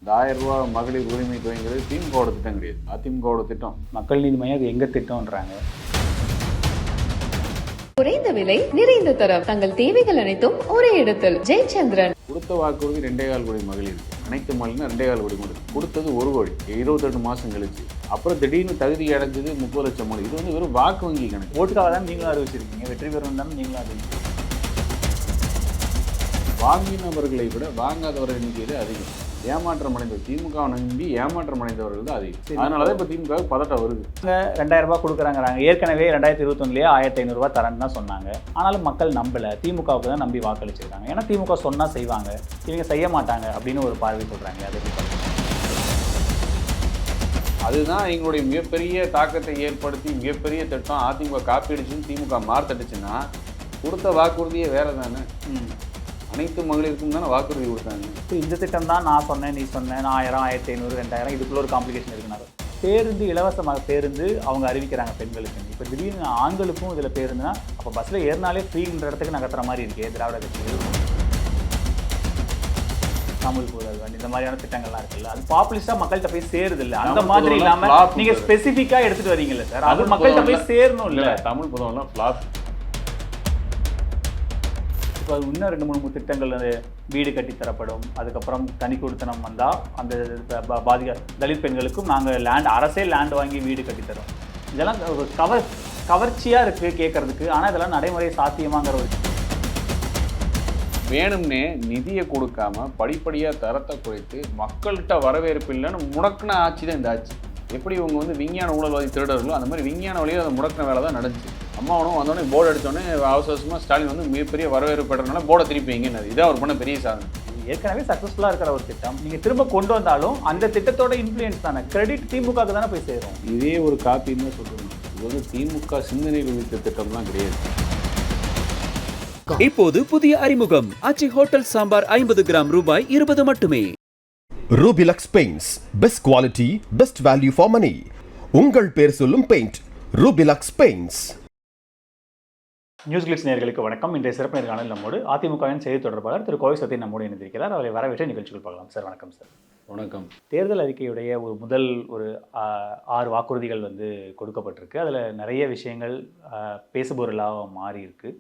இந்த 1000 ரூபா மகளிர் உரிமை தொகைங்கிறது திமுகவோட திட்டம் கிடையாது, அதிமுகவோட திட்டம். மக்கள் நீதி மையம் அது எங்க திட்டம்ன்றாங்க. குறைந்த விலை நிறைந்த தரம், தங்கள் தேவைகள் அனைத்தும் ஒரே இடத்தில். ஜெயச்சந்திரன். கொடுத்த வாக்குறுதி 2.25 கோடி மகளிர், அனைத்து மகளிர்னா 2.25 கோடி மகளிர், கொடுத்தது 1 கோடி 28 மாசம் கழிச்சு. அப்புறம் திடீர்னு தகுதி அடைஞ்சது 30 லட்சம் மகளிர். இது வந்து வெறும் வாக்கு வங்கி கணக்கு. ஓட்டுக்காக தான் நீங்களும் அறிவிச்சிருக்கீங்க, வெற்றி பெறும் தான் நீங்களும் அறிவிச்சிருக்கீங்க. வாங்கினவர்களை விட வாங்காதவர்கள் எண்ணிக்கையிலே அதிகம். ஏமாற்றம் அடைந்த திமுக நம்பி ஏமாற்றம் அடைந்தவர்கள் தான் அதிகம். அதனாலதான் இப்போ திமுக பதட்டம் வருது. 2000 ரூபாய் கொடுக்குறாங்கிறாங்க. ஏற்கனவே 2021 1500 ரூபாய் தரேன்னு தான் சொன்னாங்க. ஆனாலும் மக்கள் நம்பல, திமுகவுக்கு தான் நம்பி வாக்களிச்சிருக்காங்க. ஏன்னா திமுக சொன்னா செய்வாங்க, இவங்க செய்ய மாட்டாங்க அப்படின்னு ஒரு பார்வை சொல்றாங்க. அதுதான் எங்களுடைய மிகப்பெரிய தாக்கத்தை ஏற்படுத்தி மிகப்பெரிய திட்டம். அதிமுக காப்பீடுச்சுன்னு திமுக மார்த்தடிச்சுன்னா கொடுத்த வாக்குறுதியே வேற தானே. அனைத்து மகளிருக்கும் தானே வாக்குறுதி கொடுத்தாங்க. இப்போ இந்த திட்டம் தான் நான் சொன்னேன், நீ சொன்னேன், 1000 1500 2000 இதுக்குள்ள ஒரு காம்ப்ளிகேஷன் இருக்குனாரு. பேருந்து இலவசமாக பேருந்து அவங்க அறிவிக்கிறாங்க பெண்களுக்கு. இப்போ திடீர்னு ஆண்களுக்கும் இதில் பேருந்துனா அப்போ பஸ்ஸில் ஏறினாலே ஃப்ரீன்ற இடத்துக்கு நகர்த்துற மாதிரி இருக்கே திராவிட கட்சிகள். தமிழ் புதல்வன் இந்த மாதிரியான திட்டங்கள்லாம் இருக்குல்ல, அது பாப்புலிஸ்டாக மக்கள்கிட்ட போய் சேருது இல்லை. அந்த மாதிரி இல்லாமல் நீங்கள் ஸ்பெசிஃபிக்காக எடுத்துகிட்டு வரீங்கல்ல சார், அது மக்கள்கிட்ட போய் சேரணும் இல்லை. தமிழ் புதல்வன்லாம் ஃப்ளாப். இப்போ இன்னும் 2-3 திட்டங்கள் வீடு கட்டி தரப்படும். அதுக்கப்புறம் தனி கொடுத்தனம் வந்தால் அந்த தலித் பெண்களுக்கும் நாங்கள் அரசே லேண்ட் வாங்கி வீடு கட்டித்தரோம். இதெல்லாம் ஒரு கவர்ச்சியாக இருக்குது கேட்குறதுக்கு. ஆனால் இதெல்லாம் நடைமுறை சாத்தியமாங்கிற ஒரு வேணும்னே நிதியை கொடுக்காம படிப்படியாக தரத்தை குறைத்து மக்கள்கிட்ட வரவேற்பு இல்லைன்னு முடக்கின ஆட்சி தான் இந்த ஆட்சி. எப்படி இவங்க வந்து விஞ்ஞான ஊழல்வாதி திருடர்களோ அந்த மாதிரி விஞ்ஞான வழியாக அதை முடக்கின வேலை தான் நடந்துச்சு. அம்மாவனும் வந்தோடனே போர்டு அடித்தோடனே அவசரமாக ஸ்டாலின் வந்து மிகப்பெரிய வரவேற்பு பெற்றனால போர்டை திருப்பி வைங்கன்னு. இதான் அவர் பண்ண பெரிய சாதனை. ஏற்கனவே சக்ஸஸ்ஃபுல்லாக இருக்கிற ஒரு திட்டம் நீங்கள் திரும்ப கொண்டு வந்தாலும் அந்த திட்டத்தோட இன்ஃப்ளூயன்ஸ் தானே, கிரெடிட் திமுகவுக்கு தானே போய் சேரும். இதே ஒரு காப்பின்னு தான் சொல்லணும். இது வந்து திமுக சிந்தனையில் வைத்த திட்டம்லாம் கிடையாது. இப்போது புதிய அறிமுகம் ஆச்சி ஹோட்டல் சாம்பார் 50 கிராம் ரூபாய் 20 மட்டுமே. Rubilux paints, best quality best value for money. உங்கள் பேர் சொல்லும் paint Rubilux paints. News glitz நேயர்களுக்கு வணக்கம். இன்றைய சிறப்பு நேர்காணல் நம்மோடு அதிமுகவின் செய்தி தொடர்பாளர் திரு கோவை சத்தியன் நம்மோடு இணைந்திருக்கிறார். அவரை வரவேற்ற நிகழ்ச்சிகள் பார்க்கலாம். சார் வணக்கம். சார் வணக்கம். தேர்தல் அறிக்கையுடைய முதல் 6 வாக்குறுதிகள் கொடுக்கப்பட்டிருக்கு. அதில் நிறைய விஷயங்கள் பேசுபொருளாக மாறி இருக்கு.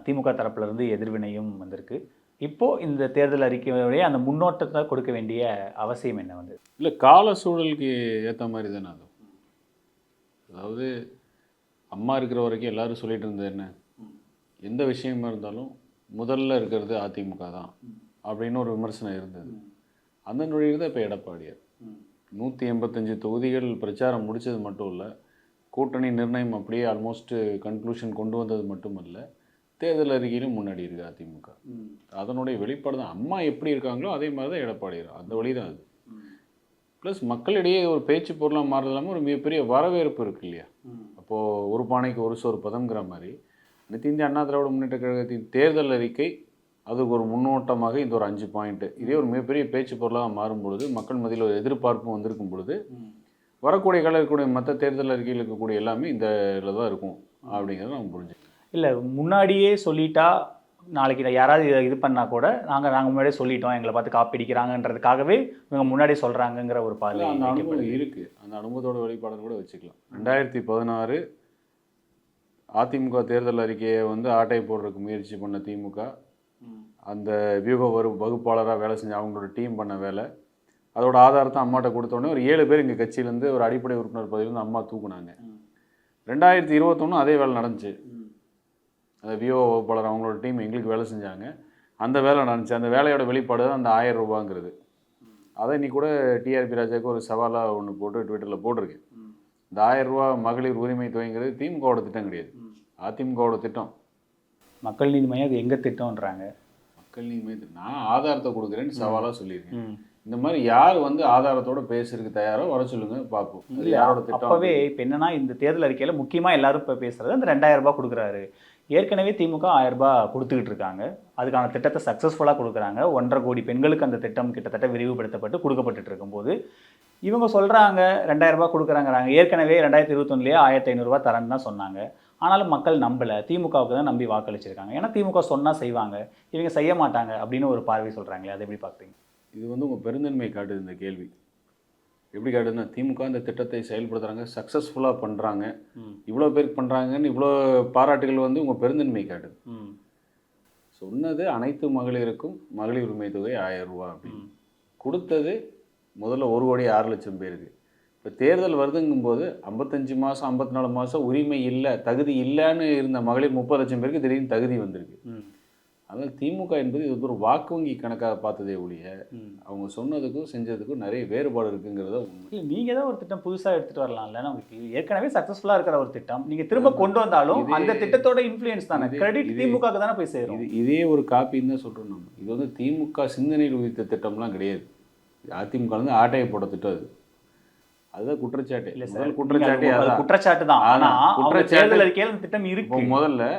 திமுக தரப்பிலிருந்து எதிர்வினையும் வந்திருக்கு. இப்போது இந்த தேர்தல் அறிக்கையுடைய அந்த முன்னோட்டத்தை கொடுக்க வேண்டிய அவசியம் என்ன வந்து? இல்லை, கால சூழலுக்கு ஏற்ற மாதிரி தானே அது. அதாவது அம்மா இருக்கிற வரைக்கும் எல்லாரும் சொல்லிட்டு இருந்தது என்ன, எந்த விஷயமா இருந்தாலும் முதல்ல இருக்கிறது அதிமுக தான் அப்படின்னு ஒரு விமர்சனம் இருந்தது. அந்த நொழியில் தான் இப்போ எடப்பாடியார் 185 தொகுதிகள் பிரச்சாரம் முடித்தது மட்டும் இல்லை, கூட்டணி நிர்ணயம் அப்படியே ஆல்மோஸ்ட் கன்க்ளூஷன் கொண்டு வந்தது மட்டுமல்ல, தேர்தல் அறிக்கையிலும் முன்னாடி இருக்குது அதிமுக. அதனுடைய வெளிப்பாடு தான். அம்மா எப்படி இருக்காங்களோ அதே மாதிரி தான் எடப்பாடியார், அந்த வழி தான் அது. ப்ளஸ் மக்களிடையே ஒரு பேச்சு பொருளாக மாறுறது இல்லாமல் ஒரு மிகப்பெரிய வரவேற்பு இருக்குது இல்லையா. அப்போது ஒரு பானைக்கு ஒரு சோறு பதம்ங்கிற மாதிரி அனைத்து இந்திய அண்ணா திராவிட முன்னேற்ற கழகத்தின் தேர்தல் அறிக்கை அதுக்கு ஒரு முன்னோட்டமாக இந்த ஒரு 5 பாயிண்ட்டு இதே ஒரு மிகப்பெரிய பேச்சு பொருளாக மாறும் பொழுது, மக்கள் மத்தியில் ஒரு எதிர்பார்ப்பும் வந்திருக்கும் பொழுது, வரக்கூடிய கால இருக்கக்கூடிய மற்ற தேர்தல் அறிக்கையில் இருக்கக்கூடிய எல்லாமே இந்த இதில் தான் இருக்கும் அப்படிங்கிறத நம்ம புரிஞ்சுக்கணும். இல்லை, முன்னாடியே சொல்லிட்டா நாளைக்கு யாராவது இது பண்ணால் கூட நாங்கள் முன்னாடியே சொல்லிட்டோம், எங்களை பார்த்து காப்பி அடிக்கிறாங்கன்றதுக்காகவே இவங்க முன்னாடியே சொல்கிறாங்கங்கிற ஒரு பார்வை அந்த அனுபவம் இருக்குது. அந்த அனுபவத்தோட வெளிப்பாடு கூட வச்சுக்கலாம். 2016 அதிமுக தேர்தல் அறிக்கையை ஆட்டை போடுறதுக்கு முயற்சி பண்ண திமுக, அந்த வியூக வகுப்பாளராக வேலை செஞ்ச அவங்களோட டீம் பண்ண வேலை, அதோட ஆதாரத்தை அம்மாட்ட கொடுத்தோடனே ஒரு 7 பேர் இங்கே கட்சியிலேருந்து ஒரு அடிப்படை உறுப்பினர் பதவியிலேருந்து அம்மா தூக்குனாங்க. 2021 அதே வேலை நடந்துச்சு. அந்த விஓ வகுப்பாளர் அவங்களோட டீம் எங்களுக்கு வேலை செஞ்சாங்க, அந்த வேலை நடந்துச்சு. அந்த வேலையோட வெளிப்பாடு தான் அந்த 1000 ரூபாங்கிறது. அதை இன்னைக்கு கூட டிஆர்பி ராஜாவுக்கு ஒரு சவாலாக ஒன்று போட்டு ட்விட்டரில் போட்டிருக்கு. இந்த 1000 ரூபா மகளிர் உரிமை தொகைங்கிறது திமுகவோட திட்டம் கிடையாது, அதிமுகவோட திட்டம். மக்கள் நீதி மையம் அது எங்கே திட்டம்ன்றாங்க. மக்கள் நீதி மையம் நான் ஆதாரத்தை கொடுக்குறேன்னு சவாலாக சொல்லியிருக்கேன். இந்த மாதிரி யார் ஆதாரத்தோட பேசுறதுக்கு தயாரோ வர சொல்லுங்க, பார்ப்போம். யாரோட திட்டம்? அப்பவே இப்போ என்னன்னா, இந்த தேர்தல் அறிக்கையில் முக்கியமாக எல்லாரும் இப்போ பேசுறது அந்த 2000 ரூபாய் கொடுக்குறாரு. ஏற்கனவே திமுக 1000 ரூபாய் கொடுத்துக்கிட்டு இருக்காங்க. அதுக்கான திட்டத்தை சக்ஸஸ்ஃபுல்லாக கொடுக்குறாங்க. 1.5 கோடி பெண்களுக்கு அந்த திட்டம் கிட்டத்தட்ட விரிவுபடுத்தப்பட்டு கொடுக்கப்பட்டு இருக்கும்போது இவங்க சொல்கிறாங்க 2000 ரூபாய் கொடுக்குறாங்கிறாங்க. ஏற்கனவே 2021 1500 ரூபாய் தரேன்னு தான் சொன்னாங்க. ஆனாலும் மக்கள் நம்பலை, திமுகவுக்கு தான் நம்பி வாக்களிச்சிருக்காங்க. ஏன்னா திமுக சொன்னால் செய்வாங்க, இவங்க செய்ய மாட்டாங்க அப்படின்னு ஒரு பார்வை சொல்கிறாங்களே, அதை எப்படி பார்க்குறீங்க? இது வந்து உங்கள் பெருந்தன்மை காட்டுது இந்த கேள்வி. எப்படி காட்டுதுன்னா, திமுக இந்த திட்டத்தை செயல்படுத்துகிறாங்க, சக்ஸஸ்ஃபுல்லாக பண்ணுறாங்க, இவ்வளோ பேருக்கு பண்ணுறாங்கன்னு இவ்வளோ பாராட்டுகள் வந்து உங்கள் பெருந்தன்மை காட்டுது. சொன்னது அனைத்து மகளிருக்கும் மகளிர் உரிமை தொகை 1000 ரூபா அப்படின்னு கொடுத்தது முதல்ல 1,06,00,000 பேருக்கு. இப்போ தேர்தல் வருதுங்கும்போது 55 மாதம் 54 மாதம் உரிமை இல்லை, தகுதி இல்லைன்னு இருந்த மகளிர் 30 லட்சம் பேருக்கு திடீர்னு தகுதி வந்திருக்கு. அதனால் திமுக என்பது இது ஒரு வாக்கு வங்கி கணக்காக பார்த்ததே ஒழிய அவங்க சொன்னதுக்கும் செஞ்சதுக்கும் நிறைய வேறுபாடு இருக்குங்கிறத உண்மை. இல்லை, நீங்கள் தான் ஒரு திட்டம் புதுசாக எடுத்துகிட்டு வரலாம்ல. நமக்கு ஏற்கனவே சக்ஸஸ்ஃபுல்லாக இருக்கிற ஒரு திட்டம் நீங்கள் திரும்ப கொண்டு வந்தாலும் அந்த திட்டத்தோட இன்ஃப்ளூயன்ஸ் தானே, கிரெடிட் திமுகவுக்கு தானே போய் சேரும். இதே ஒரு காப்பின்னு தான் சொல்கிறோம் நம்ம. இது வந்து திமுக சிந்தனையில் உதித்த திட்டம்லாம் கிடையாது. அதிமுக வந்து ஆட்டையை போட்ட திட்டம் அதுதான் குற்றச்சாட்டு. இல்லை முதல் சார், குற்றச்சாட்டு குற்றச்சாட்டு தான். ஆனால் தேர்தல் அறிக்கையில் அந்த திட்டம் இருக்கு. முதல்ல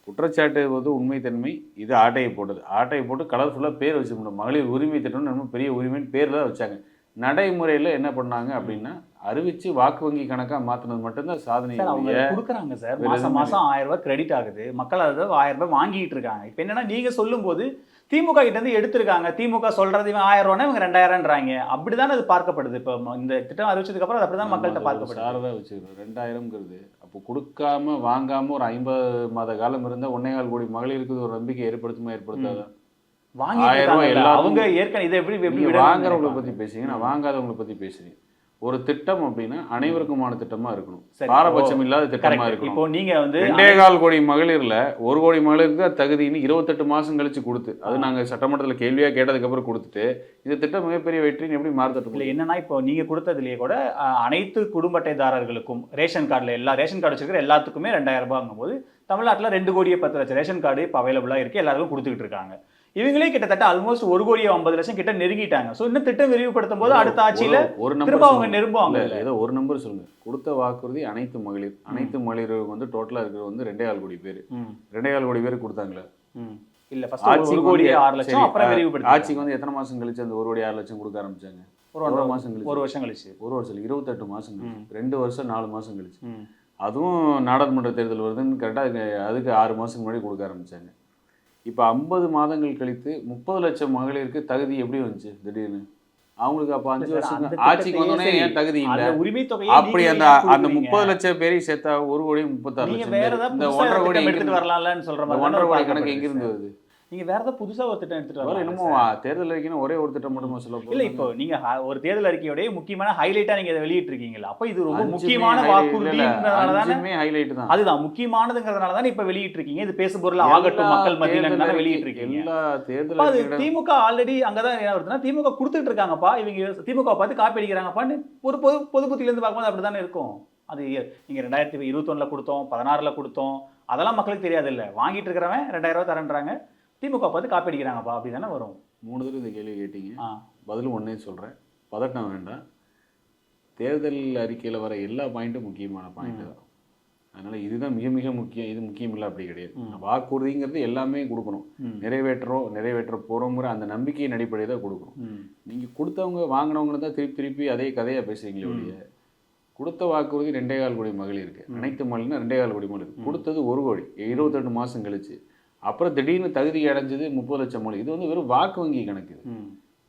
குற்றச்சாட்டு வந்து உண்மைத்தன்மை, இது ஆட்டையை போட்டது. ஆட்டையை போட்டு கலர்ஃபுல்லாக பேர் வச்சு முடியும். மகளிர் உரிமை திட்டம்னு ரொம்ப பெரிய உரிமைன்னு பேரில் தான் வச்சாங்க. நடைமுறையில் என்ன பண்ணாங்க அப்படின்னா, அறிவிச்சு வாக்கு வங்கி கணக்காக மாற்றினது மட்டும்தான் சாதனை. அவங்க கொடுக்குறாங்க சார், மாதம் 1000 ரூபாய் கிரெடிட் ஆகுது, மக்கள் அதை 1000 ரூபாய் வாங்கிட்டு இருக்காங்க. இப்போ என்னன்னா, நீங்கள் சொல்லும்போது திமுக கிட்ட இருந்து எடுத்திருக்காங்க, திமுக சொல்றது 1000 ரூபாய் இவங்க 2000ன்றாங்க. அப்படிதானே அது பார்க்கப்படுது. இப்போ இந்த திட்டம் அறிவிச்சதுக்கு அப்புறம் அப்படிதான் மக்கள்கிட்ட பார்க்கப்படுது. சாரதா வச்சுக்கிறோம் 2000ங்கிறது. அப்போ கொடுக்காம வாங்காம ஒரு 50 மாத காலம் இருந்தால் 1.25 கோடி மகளிருக்கு ஒரு நம்பிக்கை ஏற்படுத்தாதான்? அவங்க ஏற்கனவே இதை எப்படி வாங்குறவங்களை பத்தி பேசுறீங்க, நான் வாங்காதவங்களை பத்தி பேசுறேன். ஒரு திட்டம் அப்படின்னா அனைவருக்குமான திட்டமா இருக்கணும், பாரபட்சம் இல்லாத திட்டமா இருக்கணும். இப்போ நீங்க வந்து 2.25 கோடி மகளிர்ல 1 கோடி மகளிருக்கு தான் தகுதின்னு 28 மாசம் கழிச்சு கொடுத்து, அது நாங்க சட்டமன்றத்தில் கேள்வியா கேட்டதுக்கு அப்புறம் கொடுத்துட்டு இந்த திட்டம் மிகப்பெரிய வெற்றின்னு எப்படி மாறுதட்டும்? இல்லை, என்னன்னா இப்போ நீங்க கொடுத்ததுலயே கூட அனைத்து குடும்ப அட்டைதாரர்களுக்கும் ரேஷன் கார்டுல எல்லா ரேஷன் கார்டு வச்சிருக்கிற எல்லாத்துக்குமே 2000 ரூபாய்ங்கும் போது தமிழ்நாட்டில் 2,10,00,000 ரேஷன் கார்டு இப்போ அவைலபிளா இருக்கு, எல்லாருக்கும் கொடுத்துக்கிட்டு இருக்காங்க. இவங்களே கிட்டத்தட்ட ஆல்மோஸ்ட் 1,50,00,000 கிட்ட நெருங்கிட்டாங்க. ஸோ இன்னும் திட்டம் விரிவுபடுத்தும் போது அடுத்த ஆட்சியில திரும்ப அவங்க நெருங்குவாங்க. ஏதோ ஒரு நம்பர் சொல்லுங்க. கொடுத்த வாக்குறுதி அனைத்து மகளிர் வந்து டோட்டலா இருக்கிறது வந்து 2.25 கோடி பேர். 2.25 கோடி பேர் கொடுத்தாங்களா? இல்ல, ஃபர்ஸ்ட் 1 கோடி 6 லட்சம், அப்புறம் விரிவுபடுத்தி ஆட்சிக்கு வந்து எத்தனை மாசம் கழிச்சு அந்த 1 கோடி 6 லட்சம் கொடுக்க ஆரம்பிச்சாங்க? ஒரு 1 மாசம் கழிச்சு, 1 வருஷம் கழிச்சு, 1 வருஷம் 28 மாசம் கழிச்சு, 2 வருஷம் 4 மாசம் கழிச்சு. அதுவும் நாடாளுமன்ற தேர்தல் வருதுன்னு கரெக்டாக அதுக்கு 6 மாசத்துக்கு முன்னாடி கொடுக்க ஆரம்பிச்சாங்க. இப்போ 50 மாதங்கள் கழித்து 30 லட்சம் மகளிருக்கு தகுதி எப்படி வந்துச்சு திடீர்னு? அவங்களுக்கு அப்போ 5 வருஷம் ஆட்சிக்கு வந்தோடனே ஏன் தகுதி இல்லை? உரிமை தொகை அப்படி அந்த 30 லட்சம் பேரையும் சேர்த்தா 1 கோடி 36 லட்சம். இந்த 1.5 கோடி எடுத்துட்டு வரலாம்னு சொல்ற மாதிரி 1.5 கோடி கணக்கு எங்கிருந்து வருது? நீங்க வேற ஏதாவது புதுசா ஒரு திட்டம் எடுத்துட்டு வரலாம். என்னமோ தேர்தல் அறிக்கைன்னு ஒரே ஒரு திட்டம் மட்டுமா சொல்ல போறீங்க? இல்ல, இப்போ நீங்க ஒரு தேர்தல் அறிக்கையோட முக்கியமான ஹைலைட்டா நீங்க இதை வெளியிட்டு இருக்கீங்களா? அப்ப இது ரொம்ப முக்கியமான வாக்குறுதின்றதால தானே ஹைலைட் தான். அதுதான் முக்கியமானதுங்கிறதுனால தானே இப்ப வெளியிட்டு இருக்கீங்க. இது பேசு பொருள் ஆகட்டும் மக்கள் மத்தியில தானே வெளியிட்டு இருக்கீங்க. எல்லா தேர்தல் அது திமுக ஆல்ரெடி அங்கதான் என்ன வருதுன்னா, திமுக கொடுத்துட்டு இருக்காங்கப்பா, இவங்க திமுக பார்த்து காப்பி அடிக்கிறாங்கப்பான்னு ஒரு பொது புத்தியில இருந்து பார்க்கும்போது அப்படிதானே இருக்கும். அது நீங்க 2021 கொடுத்தோம், 16 கொடுத்தோம், அதெல்லாம் மக்களுக்கு தெரியாது. இல்ல, வாங்கிட்டு இருக்கிறவன் 2000 ரூபாய் தரேன்றாங்க, திமுக பார்த்து காப்பி அடிக்கிறாங்கப்பா, அப்படி தானே வரும். 3 தடவை இந்த கேள்வி கேட்டீங்க, பதிலும் ஒன்றே சொல்கிறேன். பதட்டம் வேண்டாம். தேர்தல் அறிக்கையில் வர எல்லா பாயிண்ட்டும் முக்கியமான பாயிண்ட் தான். அதனால் இதுதான் மிக மிக முக்கியம், இது முக்கியம் இல்லை அப்படி கிடையாது. வாக்குறுதிங்கிறது எல்லாமே கொடுக்கணும், நிறைவேற்ற போகிறோங்கிற அந்த நம்பிக்கையின் அடிப்படையை தான் கொடுக்கணும். நீங்கள் கொடுத்தவங்க வாங்கினவங்க தான் திருப்பி அதே கதையாக பேசுகிறீங்களே ஒழிய, கொடுத்த வாக்குறுதி 2.25 கோடி மகளிருக்கு, அனைத்து மகளிர்னா 2.25 கோடி மகளிர் கொடுத்தது 1 கோடி 28 மாதம் கழிச்சு. அப்புறம் திடீர்னு தகுதி அடைஞ்சது 30 லட்சம் மொழி. இது வந்து வெறும் வாக்கு வங்கி கணக்கு.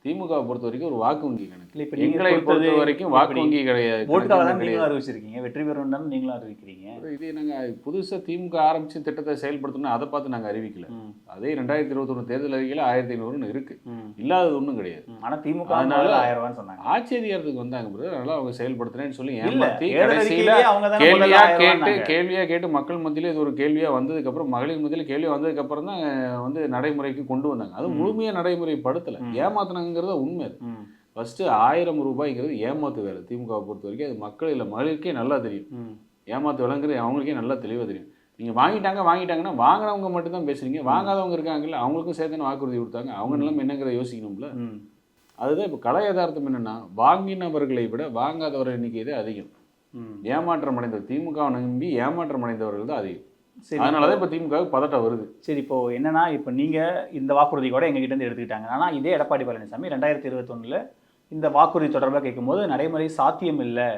திமுக பொறுத்த வரைக்கும் ஒரு வாக்கு வங்கி கணக்கு. எங்களை பொறுத்த வரைக்கும் வாக்கு வங்கி கிடையாது. நீங்களும் அறிவிச்சிருக்கீங்க, வெற்றி பெறும் நீங்களும் அறிவிக்கிறீங்க. இது நாங்கள் புதுசாக திமுக ஆரம்பிச்சு திட்டத்தை செயல்படுத்தணும், அதை பார்த்து நாங்கள் அறிவிக்கல. அதே 2021 தேர்தல் அறிக்கையில் 1500 இருக்கு, இல்லாதது ஒன்றும் கிடையாது. ஆனால் திமுக அதனால 1000 ரூபான்னு சொன்னாங்க. ஆட்சி அதிகாரத்துக்கு வந்தாங்க பிறகு அதனால அவங்க செயல்படுத்துறேன்னு சொல்லி கேள்வியா கேட்டு மக்கள் மத்தியில இது ஒரு கேள்வியா வந்ததுக்கு அப்புறம், மகளிர் மத்தியில கேள்வியா வந்ததுக்கு அப்புறம் தான் வந்து நடைமுறைக்கு கொண்டு வந்தாங்க. அது முழுமையா நடைமுறைப்படுத்தல, ஏமாத்தினாங்கிறத உண்மை. ஃபர்ஸ்ட் 1000 ரூபாய்ங்கிறது ஏமாத்து வேலை. திமுக பொறுத்த வரைக்கும் அது மக்கள் இல்லை மகளிருக்கே நல்லா தெரியும். ஏமாத்து வேலைங்கிறது அவங்களுக்கே நல்லா தெளிவாக தெரியும். நீங்கள் வாங்கிட்டாங்கன்னா வாங்கினவங்க மட்டும் தான் பேசுறீங்க, வாங்காதவங்க இருக்காங்கல்ல அவங்களுக்கும் சேர்த்து வாக்குறுதி கொடுத்தாங்க, அவங்க நிலைமை என்னங்கிறத யோசிக்கணும்ல. அதுதான் இப்போ கலை யதார்த்தம் என்னன்னா, வாங்கினவர்களை விட வாங்காதவர்கள் எண்ணிக்கை தான் அதிகம். ஏமாற்றம் அடைந்தவர், திமுக நம்பி ஏமாற்றம் அடைந்தவர்கள் தான் அதிகம். அதனாலதான் இப்போ திமுக பதட்டம் வருது. சரி, இப்போ என்னன்னா, இப்போ நீங்க இந்த வாக்குறுதி கூட எங்ககிட்ட இருந்து எடுத்துக்கிட்டாங்க. ஆனால் இதே எடப்பாடி பழனிசாமி 2021 இந்த வாக்குறுதி தொடர்பாக கேட்கும்போது நடைமுறை சாத்தியம் இல்லை,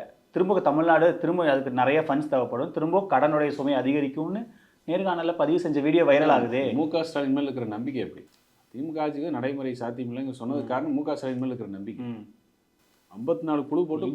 தமிழ்நாடு அதுக்கு நிறைய ஃபண்ட்ஸ் தேவைப்படும், திரும்ப கடனுடைய சுமை அதிகரிக்கும்னு நேர்காணலில் பதிவு செஞ்ச வீடியோ வைரல் ஆகுது. மு.க. ஸ்டாலின் மேல இருக்கிற நம்பிக்கை எப்படி? திமுக ஆட்சிக்கு நடைமுறை சாத்தியம் இல்லைங்க சொன்னது காரணம் மு க ஸ்டாலின் மேல இருக்கிற நம்பிக்கை. 54 குழு போட்டு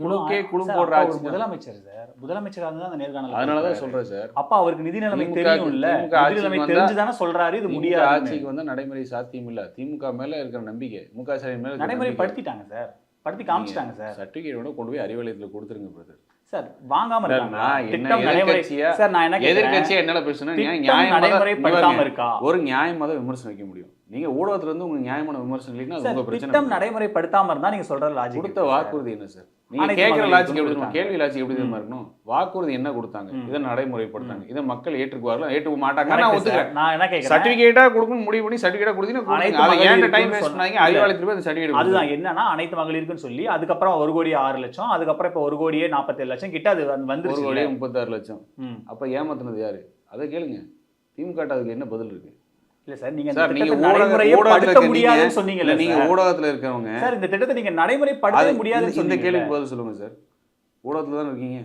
குழு போடுற சார், ஆட்சி ஒரு முதலமைச்சர் சார், முதலமைச்சராக இருந்தா அந்த நேர்காணல் அதனாலதான் சொல்றேன் சார். அப்ப அவருக்கு நிதி நிலைமை திமுக தெரியும் இல்ல, திமுக நிதி நிலைமை ஆட்சிக்கு தெரிஞ்சுதானே சொல்றாரு இது திமுக முடியாது. ஆட்சிக்கு வந்தா நடைமுறை சாத்தியம் இல்ல. திமுக மேல இருக்கிற நம்பிக்கை மு க ஸ்டாலின் மேல நடைமுறைப்படுத்திட்டாங்க சார், படுத்தி காமிச்சிட்டாங்க சார். சர்டிபிகேட்டோட கொண்டு போய் அறிவாலயத்துல கொடுத்துருங்க பிரதர். சார் வாங்காம இருக்காங்க. நான் திட்டம் என்ன நடைமுறை எதிர்க்கட்சியா சார், நான் என்ன கேக்குறேன், எதிர்க்கட்சியா என்னால பேசுனா திட்டம் நடைமுறைப்படுத்தாம இருக்கா? ஒரு நியாயமா தான் விமர்சனம் வைக்க முடியும். நீங்க ஊடகத்துல இருந்து உங்க நியாயமான விமர்சனம் இல்லைன்னா அது சார், உங்க பிரச்சனை. திட்டம் நடைமுறைப்படுத்தாம இருந்தா நீங்க சொல்ற லாஜிக் கொடுத்த வாக்குறுதி என்ன சார்? நீங்க அனைத்து கேட்கிற மகளிருக்கும் லாஜிக் எப்படி கொடுத்தாங்க. கேள்வி லாஜிக் எப்படி தெரியுமா இருக்கணும்? வாக்குறுதி என்ன கொடுத்தாங்க, இதை நடைமுறைப்படுத்தாங்க, இதை மக்கள் ஏற்றுக்குவார்களா ஏற்றுக்க மாட்டாங்க. நான் Correct ஒத்துக்கிறேன். சார். நான் என்ன கேக்குறேன், சர்டிபிகேட்டா கொடுக்கணும் முடிவு பண்ணி சர்டிபிகேட்டா கொடுத்தீங்கன்னா அனைத்து அதை ஏன் மகளிருக்கும் டைம் வேஸ்ட் பண்ணாங்க? அறிவாலயத்துல போய் அந்த சர்டிபிகேட் அதுதான் என்னன்னா அனைத்து மகளிருக்குன்னு சொல்லி அதுக்கப்புறம் 1 கோடி 6 லட்சம், அதுக்கப்புறம் இப்ப 1 கோடியே 47 லட்சம் கிட்ட அது ஒரு வந்துருச்சு. கோடியே 36 லட்சம். ம். அப்ப ஏமாத்துனது யாரு? அதை கேளுங்க. திமுக அதுக்கு என்ன பதில் இருக்கு? இல்ல சார், நீங்க இந்த சார் நீங்க திட்டத்தை நடைமுறைப்படுத்த முடியாதுன்னு சொன்னீங்கல்ல நீங்க சார். ஊடகத்துல இருக்கவங்க சார், இந்த திட்டத்தை நீங்க நடைமுறைப்படுத்த முடியாதுன்னு இந்த சொன்னீங்க. கேள்விக்கு பதில் சொல்லுங்க சார். ஊடகத்துல தான் இருக்கீங்க.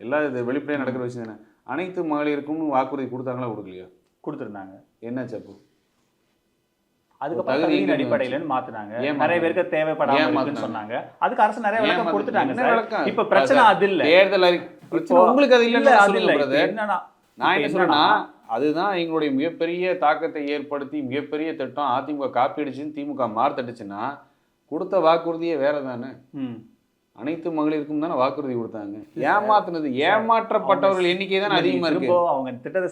எல்லா இது வெளிப்படையா நடக்கிற விஷயம் தானே. அனைத்து மகளிருக்கும் வாக்குறுதி கொடுத்தாங்களா கொடுக்கலையா? கொடுத்திருந்தாங்க. என்னாச்சு அப்போ? அதுக்கப்புறம் தகுதியின் அடிப்படையிலன்னு மாத்துனாங்க. நிறைய பேருக்கு தேவைப்படாம இருக்குன்னு சொன்னாங்க. அதுக்கு அரசு நிறைய விளக்கம் கொடுத்துட்டாங்க சார். இப்ப பிரச்சனை அது இல்ல. தேர்தல் பிரச்சனை உங்களுக்கு அது இல்ல. அது இல்ல. என்னன்னா நான் என்ன சொல்றேன்னா அதுதான் எங்களுடைய மிகப்பெரிய தாக்கத்தை ஏற்படுத்தி மிகப்பெரிய திட்டம் அதிமுக காப்பீடுச்சுன்னு திமுக மார்த்தட்டுச்சுன்னா கொடுத்த வாக்குறுதியே வேற தானே. அனைத்து மகளிருக்கும் தானே வாக்குறுதி கொடுத்தாங்க. ஏமாத்துனது ஏமாற்றப்பட்டவர்கள் எண்ணிக்கை தான் அதிகமா இருக்கு. அவங்க திட்டத்தை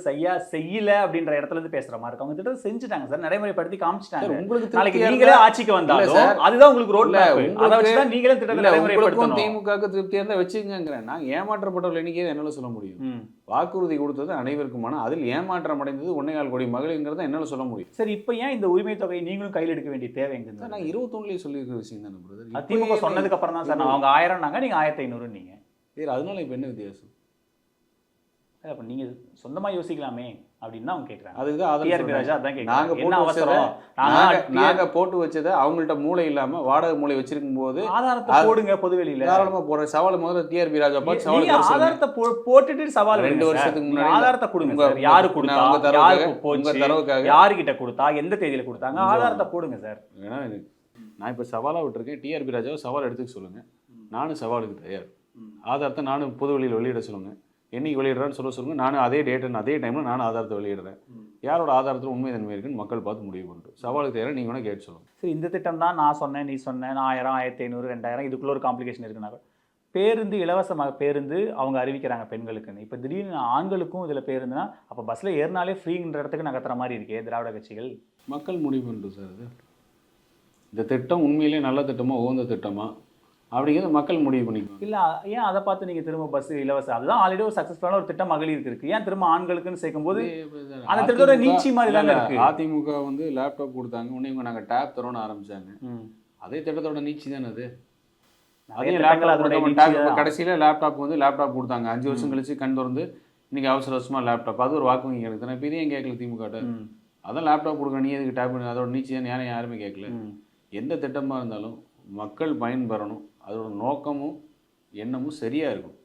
செய்யல அப்படின்ற இடத்துல இருந்து பேசுற மாதிரி இருக்கு. அவங்க திட்டத்தை செஞ்சுட்டாங்க சார், நடைமுறைப்படுத்தி காமிச்சிட்டாங்க. உங்களுக்கு நாளைக்கு நீங்களே ஆட்சிக்கு வந்தாலும் அதுதான் உங்களுக்கு ரோட் மேப். அதை வச்சு தான் நீங்களே திட்டத்தை நடைமுறைப்படுத்தணும். திமுகவுக்கு திருப்தியா இருந்தா வச்சுக்கங்கறேன். நான் ஏமாற்றப்பட்டவர்கள் எண்ணிக்கை என்னால சொல்ல முடியும். வாக்குறுதி கொடுத்தது அனைவருக்குமான, அதில் ஏமாற்றம் அடைந்தது 1.25 கோடி மகளிர்ங்கிறத என்னால சொல்ல முடியும். சரி, இப்போ ஏன் இந்த உரிமை தொகையை நீங்களும் கையில் எடுக்க வேண்டிய தேவை எங்க? நான் 21லயே சொல்லியிருக்கிற விஷயம் தானே பிரதர். திமுக சொன்னதுக்கு அப்புறம் தான் சார் அவங்க 1000 நாங்க நீங்க 1500 நீங்க. சரி, அதனால இப்ப என்ன வித்தியாசம்? அப்ப நீங்க சொந்தமா யோசிக்கலாமே அப்படின்னு அவங்க கேக்குறாங்க. அதுதான் டிஆர்பி ராஜா அதான் கேக்குறாங்க. நாங்க என்ன அவசரம்? நாங்க போட்டு வச்சதை அவங்கள்ட்ட மூளை இல்லாம வாடகை மூளை வச்சிருக்கும் போது ஆதாரத்தை போடுங்க பொதுவெளியில. தாராளமா போற சவால் முதல்ல டிஆர்பி ராஜா பார்த்து சவால் ஆதாரத்தை போட்டுட்டு சவால் 2 வருஷத்துக்கு முன்னாடி ஆதாரத்தை கொடுங்க சார். யாரு கொடுத்தா, யாருக்கு போச்சு, தரவுக்காக யாரு கிட்ட கொடுத்தா, எந்த தேதியில கொடுத்தாங்க, ஆதாரத்தை போடுங்க சார். ஏன்னா நான் இப்ப சவாலா விட்டுருக்கேன். டிஆர்பி ராஜாவை சவால் எடுத்துக்க சொல்லுங்க. நானும் சவாலுக்கு தயார். ஆதாரத்தை நானும் பொது வெளியில் வெளியிட சொல்லுங்க. என்னைக்கு வெளியிடுறான்னு சொல்லுங்க. நானும் அதே டேட்டு அதே டைம்ல நானும் ஆதாரத்தை வெளியிடுறேன். யாரோட ஆதாரத்தில் உண்மை தன்மை இருக்குன்னு மக்கள் பார்த்து முடிவு பண்ணிட்டு சவாலுக்கு தயாராக நீங்கள் வேணா கேட்டு சொல்லுங்க. சரி, இந்த திட்டம் தான் நான் சொன்னேன், நீ சொன்னேன், 1000, 1500, 2000 இதுக்குள்ள ஒரு காம்ப்ளிகேஷன் இருக்குன்னா பேருந்து இலவசமாக பேருந்து அவங்க அறிவிக்கிறாங்க பெண்களுக்குன்னு. இப்போ திடீர்னு ஆண்களுக்கும் இதில் பேருந்துனா அப்போ பஸ்ஸில் ஏறினாலே ஃப்ரீங்கிற இடத்துக்கு நகர்த்துற மாதிரி இருக்கே திராவிட கட்சிகள். மக்கள் முடிவு பண்ணிட்டு சார் அது இந்த திட்டம் உண்மையிலே நல்ல திட்டமா உகந்த திட்டமா அப்படிங்கிறது மக்கள் முடிவு பண்ணிக்கணும். இல்லை, ஏன் அதை பார்த்து நீங்கள் திரும்ப பஸ் இலவசம், அதுதான் ஆல்ரெடி ஒரு சக்ஸஸ்ஃபுல்லான ஒரு திட்டம் மகளிருக்கு இருக்குது, ஏன் திரும்ப ஆண்களுக்குன்னு சேர்க்கும்போது அந்த திட்டத்தோட நீச்சி மாதிரி தானே இருக்கு. அதிமுக வந்து லேப்டாப் கொடுத்தாங்க, உடனே இவங்க நாங்கள் டேப் தரோன்னு ஆரம்பிச்சாங்க. அதே திட்டத்தோட நீச்சி தானே அது. அதே லேப்டாப் கடைசியில் லேப்டாப் வந்து லேப்டாப் கொடுத்தாங்க. 5 வருஷம் கழிச்சு கண் திறந்து இன்னைக்கு அவசர அவசரமா லேப்டாப், அது ஒரு வாக்கு வங்கி எனக்கு தானே. இப்போ இதையும் கேட்கல திமுக. அதான் லேப்டாப் கொடுக்குற நீ எதுக்கு டேப், அதோட நீச்சி தான் யாருமே கேட்கல. எந்த திட்டமாக இருந்தாலும் மக்கள் பயன்பெறணும், அதோட நோக்கமும் எண்ணமும் சரியா இருக்கும்.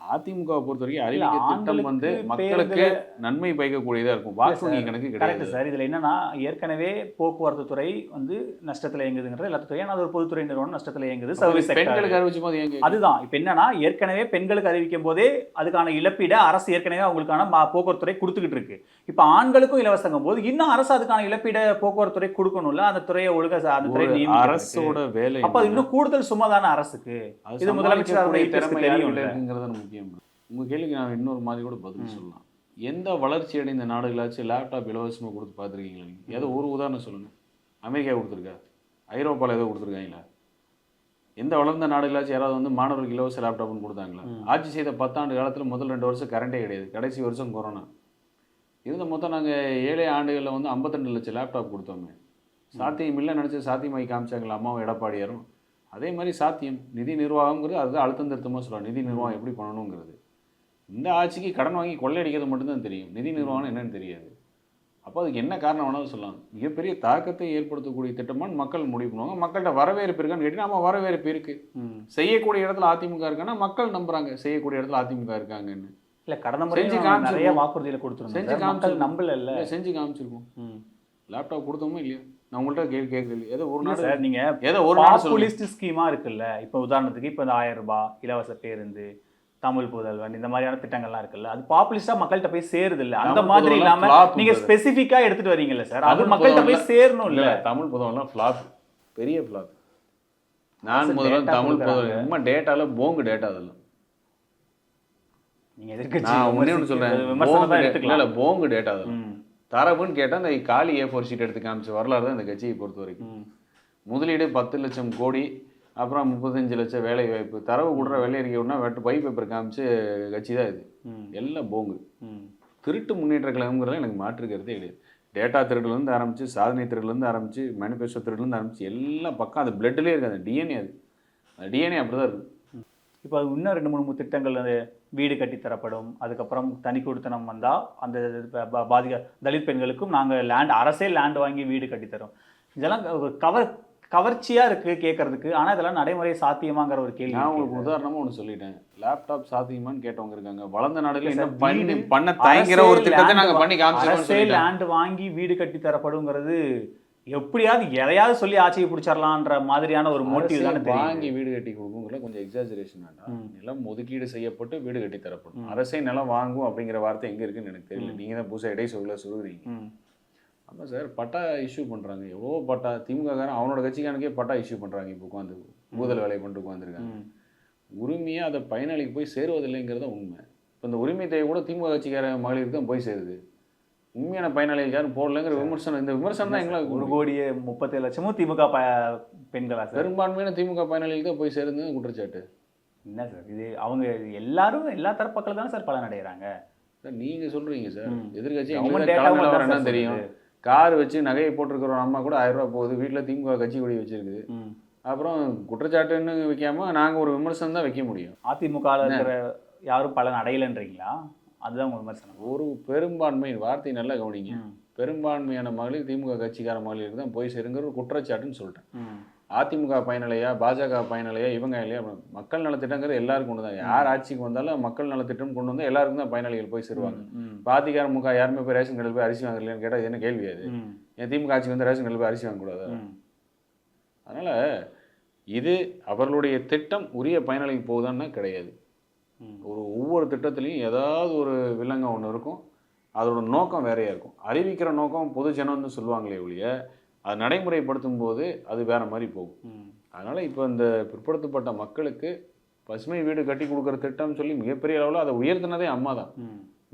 அதிமுகவை பொறுத்த வரைக்கும் அறிவிக்க திட்டம் வந்து மக்களுக்கு நன்மை பயக்கக்கூடியதா இருக்கும். வாக்கு வங்கி கணக்கு கிடையாது சார். இதுல என்னன்னா ஏற்கனவே போக்குவரத்து துறை வந்து நஷ்டத்துல இயங்குதுங்கிறது எல்லாத்துக்கும், ஏன்னா அது ஒரு பொதுத்துறை நிறுவனம் நஷ்டத்துல இயங்குது. சர்வீஸ் பெண்களுக்கு அறிவிச்சும் போது ஏங்க அதுதான் இப்போ என்னன்னா ஏற்கனவே பெண்களுக்கு அறிவிக்கும் போதே அதுக்கான இழப்பீட அரசு ஏற்கனவே அவங்களுக்கான போக்குவரத்து துறை கொடுத்துக்கிட்டு இருக்கு. இப்போ ஆண்களுக்கும் இலவசங்கும் போது இன்னும் அரசு அதுக்கான இழப்பீட போக்குவரத்து துறை கொடுக்கணும்ல, அந்த துறையை ஒழுங்க அந்த துறை அரசோட வேலை. அப்ப இன்னும் கூடுதல் சும்மா தானே அரசுக்கு. இது முதலமைச்சர் தெரியும். உங்க கேள்விக்கு நான் இன்னொரு மாதிரி கூட பதில் சொல்லலாம். எந்த வளர்ச்சி அடைந்த நாடுகளாச்சும் லேப்டாப் இலவசமா கொடுத்து பார்த்துருக்கீங்களா? நீங்க ஏதோ ஒரு உதாரணம் சொல்லுங்க. அமெரிக்கா கொடுத்துருக்கா? ஐரோப்பாவில் ஏதோ கொடுத்துருக்காங்களா? எந்த வளர்ந்த நாடுகளாச்சும் யாராவது வந்து மாணவர்களுக்கு இலவச லேப்டாப்னு கொடுத்தாங்களா? ஆட்சி செய்த 10 ஆண்டு காலத்தில் முதல் 2 வருஷம் கரண்டே கிடையாது, கடைசி வருஷம் கொரோனா இருந்த மொத்தம் நாங்கள் 7 ஆண்டுகளில் வந்து 52 லட்சம் லேப்டாப் கொடுத்தோமே. சாத்தியம் இல்லை நினச்சி சாத்தியமாகி காமிச்சாங்களா அம்மாவும் எடப்பாடியாரும்? அதே மாதிரி சாத்தியம். நிதி நிர்வாகம்ங்கிறது அதுதான் அழுத்தம் திருத்தமாக சொல்லலாம். நிதி நிர்வாகம் எப்படி பண்ணணுங்கிறது. இந்த ஆட்சிக்கு கடன் வாங்கி கொள்ளையடிக்கிறது மட்டும்தான் தெரியும், நிதி நிர்வாகம் என்னன்னு தெரியாது. அப்போ அதுக்கு என்ன காரணம் வேணாலும் சொல்லலாம். மிகப்பெரிய தாக்கத்தை ஏற்படுத்தக்கூடிய திட்டமானு மக்கள் முடிவு பண்ணுவாங்க. மக்கள்கிட்ட வரவேற்பு இருக்கான்னு கேட்டீங்கன்னா நம்ம வரவேற்பு இருக்கு. செய்யக்கூடிய இடத்துல அதிமுக இருக்கான்னா மக்கள் நம்புறாங்க செய்யக்கூடிய இடத்துல அதிமுக இருக்காங்கன்னு. இல்லை, கடந்த முறை நிறைய வாக்குறுதியில் கொடுத்துருந்தோம், செஞ்சு காமிச்சல் நம்பல இல்லை, செஞ்சு காமிச்சிருக்கோம். லேப்டாப் கொடுத்தோமோ இல்லையா? நான் உங்கள்கிட்ட கேட்கல. ஏதோ ஒரு நாடு சார் நீங்க ஏதோ ஒரு நாடு சொல்லுங்க. பாப்புலிஸ்ட் ஸ்கீமா இருக்குல்ல, இப்போ உதாரணத்துக்கு இப்போ இந்த 1000 ரூபாய் இலவச பேருந்து, தமிழ் புதல்வன், இந்த மாதிரியான திட்டங்கள்லாம் இருக்குல்ல, அது பாப்புலிஸ்டா மக்கள்கிட்ட போய் சேருது இல்ல, அந்த தமிழ் மாதிரி புதல்வன் இல்லாம flop நீங்க brother. ஸ்பெசிஃபிக்கா எடுத்துட்டு வரீங்கல்ல சார், அது தமிழ் மக்கள்கிட்ட போய் புதல்வன்ல- சேரணும் இல்ல. இல்ல தமிழ் புதவெல்லாம் ஃப்ளாப், பெரிய ஃப்ளாப். நான் அரசு முதல்ல data தமிழ் கொடுக்குறாங்க. புதவன் சும்மா டேட்டால போங்கு டேட்டா அதெல்லாம். நீங்க எதிர்க்கட்சி நான் ஒண்ணே ஒன்று சொல்றேன், விமர்சனம் தான் இல்ல எடுத்துக்கலாம். இல்ல போங்கு டேட்டா அதெல்லாம். ம். தரவுன்னு கேட்டா அந்த காலி A4 ஷீட் எடுத்து காமிச்ச வரலாறு தான் இந்த கட்சியை பொறுத்த வரைக்கும். ம். முதலீடு 10 லட்சம் கோடி, அப்புறம் 35 லட்சம் வேலை வாய்ப்பு, தரவு கொடுற வெள்ளை அறிக்கை ஒன்றா ஒயிட் பேப்பர் காமிச்சு கட்சி தான் இது. ம். எல்லாம் போங்கு. ம். திருட்டு முன்னேற்ற கழகங்கிறதுல எனக்கு மாற்றுக்கிறதே கிடையாது. டேட்டா திருடுலேருந்து ஆரம்பிச்சு, சாதனை திருடுலேருந்து ஆரம்பிச்சு, மேனிஃபெஸ்டோ திருடுலேருந்து ஆரம்பிச்சு எல்லாம் பக்கம் அது பிளட்லேயே இருக்குது. அந்த டிஎன்ஏ அந்த டிஎன்ஏ அப்படி தான் இருக்குது. இப்போ அது இன்னும் 2-3 திட்டங்கள், அந்த வீடு கட்டி தரப்படும், அதுக்கப்புறம் தனி கொடுத்தனம் வந்தால் அந்த பாதிக்க தலித் பெண்களுக்கும் நாங்கள் அரசே லேண்ட் வாங்கி வீடு கட்டித்தரோம். இதெல்லாம் கவர்ச்சியாக இருக்குது கேட்கறதுக்கு, ஆனால் இதெல்லாம் நடைமுறை சாத்தியமாங்கிற ஒரு கேள்வி. நான் உங்களுக்கு உதாரணமாக ஒன்று சொல்லிட்டேன். லேப்டாப் சாத்தியமான்னு கேட்டவங்க இருக்காங்க. வளர்ந்த நாடுல என்ன பண்ண தயங்குற ஒரு திட்டத்தை நாங்கள் பண்ணி காமிச்சிருக்கோம். அரசே லேண்ட் வாங்கி வீடு கட்டி தரப்படுங்கிறது எப்படியாவது எதையாவது சொல்லி ஆட்சியை பிடிச்சிடலான்ற மாதிரியான ஒரு மோட்டிவ் தானே தெரியும். வாங்கி வீடு கட்டி கொடுக்குங்கிற கொஞ்சம் எக்ஸாஜரேஷன் வேண்டாம். நிலம் ஒதுக்கீடு செய்யப்பட்டு வீடு கட்டி தரப்படும். அரசே நிலம் வாங்கும் அப்படிங்கிற வார்த்தை எங்க இருக்குன்னு எனக்கு தெரியல. நீங்க தான் புதுசாக இடை சொல்லுறீங்க. ஆமாம் சார், பட்டா இஷ்யூ பண்ணுறாங்க. எவ்வளோ பட்டா திமுககாரன் அவனோட கட்சிக்கானுக்கே பட்டா இஷ்யூ பண்ணுறாங்க. இப்போ உட்காந்து பூதல் வேலை பண்ணிட்டு உட்காந்துருக்காங்க. உரிமையாக அதை பயனாளிக்கு போய் சேருவதில்லைங்கிறத உண்மை. இப்போ இந்த உரிமை தேவை கூட திமுக கட்சிக்கார மகளிருக்கு தான் போய் சேருது. உண்மையான பயனாளிகள் யாரும் போடலைங்கிற விமர்சனம், இந்த விமர்சனம் தான் எங்களுக்கு 1,37,00,000 திமுக பெண்களா சார்? பெரும்பான்மையான திமுக பயனாளிகள் தான் போய் சேருது குற்றச்சாட்டு. என்ன சார் இது? அவங்க எல்லாரும் எல்லா தரப்பக்கள் தானே சார் பலன் அடைகிறாங்க. சார் நீங்கள் சொல்கிறீங்க சார், எதிர்கட்சி government data என்ன தெரியும்? கார் வச்சு நகையை போட்டிருக்கிற ஒரு அம்மா கூட 1000 ரூபா போகுது, வீட்டில் திமுக கட்சி கொடி வச்சிருக்குது. அப்புறம் குற்றச்சாட்டுன்னு வைக்காம நாங்கள் ஒரு விமர்சனம் தான் வைக்க முடியும். அதிமுக இருக்கிற யாரும் பலன் அடையலைன்றீங்களா? அதுதான் உங்க விமர்சனம். ஒரு பெரும்பான்மை வார்த்தை நல்லா கவனிங்க. பெரும்பான்மையான மகளிர் திமுக கட்சிக்கார மகளிருக்கு தான் போய் சேருங்கிற ஒரு குற்றச்சாட்டுன்னு சொல்லிட்டேன். அதிமுக பயனிலையா, பாஜக பயனிலையா, இவங்க இல்லையா? மக்கள் நலத்திட்டங்கிறது எல்லாருக்கும் ஒன்று தான். யார் ஆட்சிக்கு வந்தாலும் மக்கள் நலத்திட்டம் கொண்டு வந்தால் எல்லாருக்கும் தான் பயனாளிகள் போய் சேருவாங்க. அதிமுக யாருமே போய் ரேஷன் கடையில் போய் அரிசி வாங்கலையான்னு கேட்டால் என்ன கேள்வி அது? என் திமுக ஆட்சிக்கு வந்து ரேஷன் கடையில் போய் அரிசி வாங்கக்கூடாது. அதனால் இது அவர்களுடைய திட்டம் உரிய பயனாளிக்கு போகுதான்னா கிடையாது. ஒவ்வொரு திட்டத்துலையும் ஏதாவது ஒரு வில்லங்கம் ஒன்று இருக்கும். அதோட நோக்கம் வேறையாக இருக்கும். அறிவிக்கிற நோக்கம் பொதுஜனம்னு சொல்லுவாங்களே ஒழிய அது நடைமுறைப்படுத்தும் போது அது வேற மாதிரி போகும். அதனால் இப்போ இந்த பிற்படுத்தப்பட்ட மக்களுக்கு பசுமை வீடு கட்டி கொடுக்குற திட்டம்னு சொல்லி மிகப்பெரிய அளவில் அதை உயர்த்தினதே அம்மா தான்.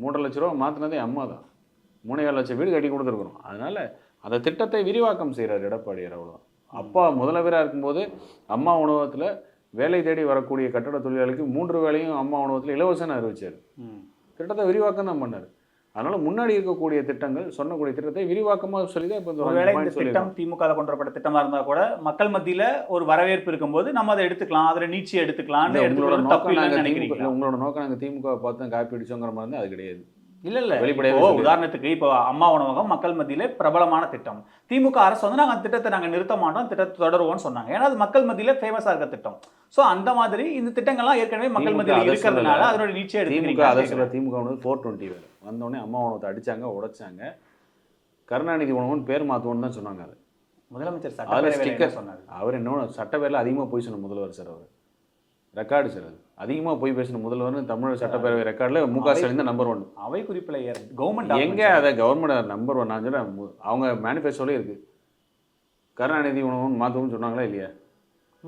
3.5 லட்ச ரூபா மாற்றினதே அம்மா தான். 3.5 லட்சம் வீடு கட்டி கொடுத்துருக்குறோம். அதனால் அந்த திட்டத்தை விரிவாக்கம் செய்கிறார் எடப்பாடியார். அவ்வளோதான். அப்பா முதல்வராக இருக்கும்போது அம்மா உணவகத்தில் வேலை தேடி வரக்கூடிய கட்டட தொழிலாளிகளுக்கு 3 வேளையும் அம்மா உணவகத்தில் இலவசம்னு அறிவிச்சார். திட்டத்தை விரிவாக்கம் தான் பண்ணார். அதனால முன்னாடி இருக்கக்கூடிய திட்டங்கள் சொன்னக்கூடிய திட்டத்தை விரிவாக்கமாக சொல்லி தான் இப்போ இந்த திட்டம் திமுக கொண்டு வரப்பட்ட திட்டமா இருந்தா கூட மக்கள் மத்தியில ஒரு வரவேற்பு இருக்கும்போது நம்ம அதை எடுத்துக்கலாம், அதில் நீட்சி எடுத்துக்கலாம். உங்களோட நோக்கம் நாங்கள் திமுக பார்த்து காப்பி அடிச்சோங்கிற மாதிரி தான் அது கிடையாது. இல்ல உதாரணத்துக்கு இப்போ அம்மா உணவகம் மக்கள் மத்தியில பிரபலமான திட்டம். திமுக அரசு வந்து நாங்கள் திட்டத்தை நாங்கள் நிறுத்த மாட்டோம், திட்டத்தை தொடருவோம்னு சொன்னாங்க. ஏன்னா அது மக்கள் மத்தியில ஃபேமஸா இருக்க திட்டம். ஸோ அந்த மாதிரி இந்த திட்டங்கள்லாம் ஏற்கனவே மக்கள் மத்தியில் இருக்கிறதுனால அதோட நீட்சியை திமுக அதை சொல்ல. திமுக வந்து 420 வேலை வந்தோடனே அம்மா உணவத்தை அடிச்சாங்க, உடைச்சாங்க. கருணாநிதி உணவுன்னு பேர் மாற்றுவோன்னு தான் சொன்னாங்க. அது முதலமைச்சர் ஸ்டிக்கர் சொன்னார். அவர் இன்னொன்று சட்டப்பேரில் அதிகமாக போய் சொன்ன முதல்வர் சார். அவர் ரெக்கார்டு சார், அது அதிகமாக போய் பேசின முதல்வர்னு தமிழ் சட்டப்பேரவை ரெக்கார்டில் முக ஸ்டாலின் தான் நம்பர் 1. அவை குறிப்பில் கவர்மெண்ட் எங்கே அதை கவர்மெண்ட் நம்பர் 1 நான் சொல்கிறேன். அவங்க மேனிஃபெஸ்டோலே இருக்குது. கருணாநிதி உணவுன்னு மாற்றணும்னு சொன்னாங்களா இல்லையா?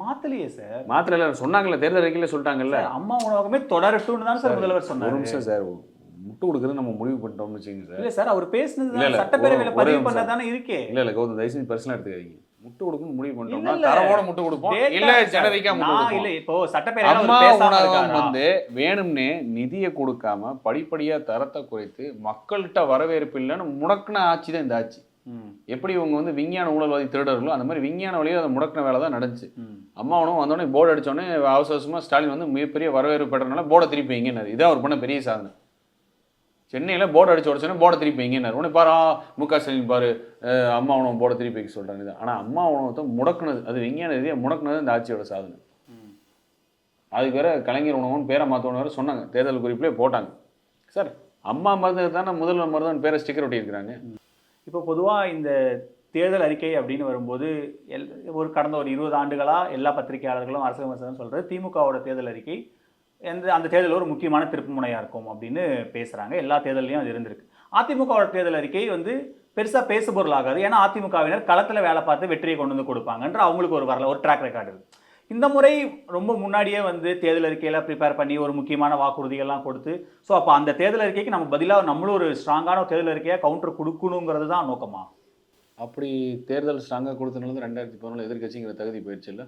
மாத்தலையே சார். மாத்திரையில சொன்னாங்கல்ல, தேர்தல் அறிக்கையில் சொல்லிட்டாங்கல்ல. அம்மா உணவகமே தொடரட்டும்னு தான் சார் முதல்வர் சொன்னார். ஒரு நிமிஷம் சார், முட்டு கொடுக்குறது நம்ம முடிவு பண்ணிட்டோம்னு வச்சுக்கோங்க சார். இல்லை சார், அவர் பேசுனது சட்டப்பேரவையில் பதிவு பண்ணதானே இருக்கே. இல்லை கௌதம், தயவு செஞ்சு பர்சனலாக எடுத்துக்காதீங்க. முட்டு கொடுக்கணும் முடிவு பண்ணிட்டோம்னா தரவோட முட்டு கொடுப்போம். இல்ல ஜெனரிக்கா முட்டு கொடுப்போம். இல்ல இப்போ சட்டப்பேரவையில அம்மா உணவகம் வந்து வேணும்னே நிதியை கொடுக்காம படிப்படியா தரத்தை குறைத்து மக்கள்கிட்ட வரவேற்பு இல்லைன்னு முடக்கின ஆட்சி தான் இந்த ஆட்சி. எப்படி இவங்க வந்து விஞ்ஞான ஊழல்வாதி திருடர்களோ அந்த மாதிரி விஞ்ஞான வழியில் அதை முடக்கின வேலை தான் நடந்துச்சு. அம்மா உணவு வந்தோடனே போர்டு அடிச்சோடனே அவசரமா ஸ்டாலின் வந்து மிகப்பெரிய வரவேற்பு பெற்றனால போர்டை திருப்பி வைங்கன்னாரு. இதான் அவர் பண்ண பெரிய சாதனை. சென்னையில் போர்டு அடிச்சு உடச்சோன்னே போர்டை திருப்பி வைங்கன்னாரு. உடனே பாரு முக ஸ்டாலின் பாரு அம்மா உணவு போர்டை திருப்பி வைக்க சொல்கிறாங்க. ஆனால் அம்மா உணவத்தை முடக்குனது, அது விஞ்ஞான ரீதியாக முடக்குனது இந்த ஆட்சியோட சாதனை. அதுக்கு வேற கலைஞர் உணவுன்னு பேரை மாற்றணும் வேறு சொன்னாங்க, தேர்தல் குறிப்பிலே போட்டாங்க. சார் அம்மா மருந்து தானே முதல்வர் மருந்துன்னு பேரை ஸ்டிக்கர் ஒட்டி இருக்கிறாங்க. இப்போ பொதுவாக இந்த தேர்தல் அறிக்கை அப்படின்னு வரும்போது கடந்த ஒரு 20 ஆண்டுகளாக எல்லா பத்திரிகையாளர்களும் அரசியல் விமர்சனம் சொல்கிறது திமுகவோட தேர்தல் அறிக்கை அந்த தேர்தல் ஒரு முக்கியமான திருப்பு முனையாக இருக்கும் அப்படின்னு பேசுகிறாங்க. எல்லா தேர்தலையும் அது இருந்திருக்கு. அதிமுகவோட தேர்தல் அறிக்கை பெருசாக பேசுபொருள் ஆகாது. ஏன்னா அதிமுகவினர் களத்தில் வேலை பார்த்து வெற்றியை கொண்டு வந்து கொடுப்பாங்கன்ற அவங்களுக்கு ஒரு ட்ராக் ரெக்கார்டு இருக்குது. இந்த முறை ரொம்ப முன்னாடியே தேர்தல் அறிக்கையெல்லாம் ப்ரிப்பேர் பண்ணி ஒரு முக்கியமான வாக்குறுதிகள்லாம் கொடுத்து ஸோ அப்போ அந்த தேர்தல் அறிக்கைக்கு நம்ம பதிலாக நம்மளும் ஒரு ஸ்ட்ராங்கான தேர்தல் அறிக்கையாக கவுண்டர் கொடுக்கணுங்கிறது தான் நோக்கமா? அப்படி தேர்தல் ஸ்ட்ராங்காக கொடுத்தனால 2014 எதிர்கட்சிங்கிற தகுதி போயிடுச்சு இல்லை.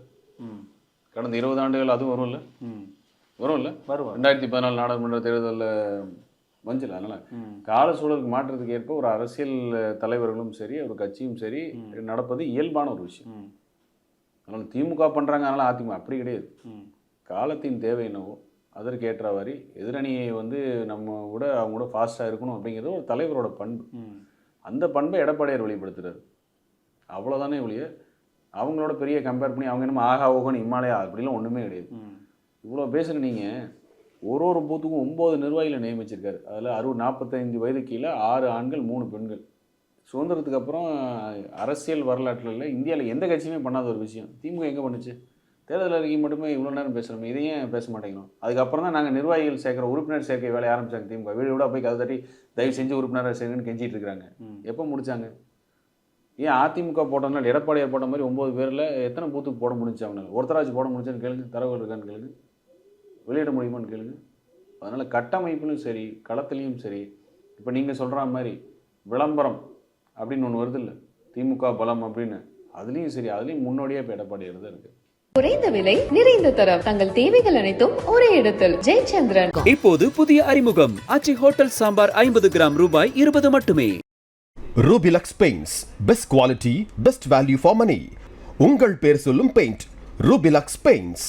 கடந்த 20 ஆண்டுகள் அதுவும் வரும்ல. வரும்ல. வரும். 2014 நாடாளுமன்ற தேர்தலில் வந்துல. அதனால் கால சூழலுக்கு மாற்றத்துக்கு ஏற்ப ஒரு அரசியல் தலைவர்களும் சரி ஒரு கட்சியும் சரி நடப்பது இயல்பான ஒரு விஷயம். அதனால் திமுக பண்ணுறாங்க, அதனால் அதிமுக அப்படி கிடையாது. காலத்தின் தேவை என்னவோ அதற்கு ஏற்றவாறு எதிரணியை நம்ம கூட அவங்க கூட ஃபாஸ்ட்டாக இருக்கணும் அப்படிங்கிறது ஒரு தலைவரோட பண்பு. அந்த பண்பை எடப்பாடியார் வெளிப்படுத்துறாரு. அவ்வளோதானே ஒழிய அவங்களோட பெரிய கம்பேர் பண்ணி அவங்க என்னமோ ஆகா ஓகோன்னு இமாலயா அப்படிலாம் ஒன்றுமே கிடையாது. இவ்வளோ பேசுகிற நீங்கள் ஒரு பூத்துக்கும் 9 நிர்வாகிகளை நியமிச்சிருக்காரு. அதில் 45 வயது கீழே 6 ஆண்கள் 3 பெண்கள். சுதந்திரத்துக்கு அப்புறம் அரசியல் வரலாற்றில் இல்லை, இந்தியாவில் எந்த கட்சியுமே பண்ணாத ஒரு விஷயம். திமுக எங்கே பண்ணுச்சு? தேர்தல் அறிக்கை மட்டுமே இவ்வளோ நேரம் பேசுகிறோம், இதையும் பேச மாட்டேங்கிறோம். அதுக்கப்புறம் தான் நாங்கள் நிர்வாகிகள் சேர்க்குற உறுப்பினர் சேர்க்கை வேலையை ஆரம்பித்தாங்க. திமுக வீடு விட போய் கதை தட்டி தயவு செஞ்சு உறுப்பினரை சேர்க்கணும்னு கெஞ்சிட்டு இருக்கிறாங்க. எப்போ முடித்தாங்க? ஏன் அதிமுக போட்டோம்னா எடப்பாடியார் போட்ட மாதிரி 9 பேரில் எத்தனை பூத்துக்கு போட முடிஞ்சு? அவங்களால ஒருத்தராச்சு போட முடிஞ்சான்னு கேளுங்க, தரவுகள் இருக்கான்னு கேளுங்க, வெளியிட முடியுமான்னு கேளுங்க. அதனால் கட்டமைப்பிலும் சரி களத்துலேயும் சரி இப்போ நீங்கள் சொல்கிற மாதிரி விளம்பரம் அப்படின்னு ஒன்று வருது இல்லை, திமுக பலம் அப்படின்னு, அதுலேயும் சரி அதுலேயும் முன்னோடியாக இப்போ எடப்பாடியார் தான் இருக்குது. குறைந்த விலை நிறைந்த தரம் தங்கள் தேவைகள் அனைத்தும் ஒரே இடத்தில் ஜெயச்சந்திரன். இப்போது புதிய அறிமுகம் ஆச்சி ஹோட்டல் சாம்பார் 50 கிராம் ரூபாய் 20 மட்டுமே. Rubilux paints, best quality best value for money. உங்கள் பேர் சொல்லும் பெயிண்ட் ரூபிலக்ஸ் பெயிண்ட்ஸ்.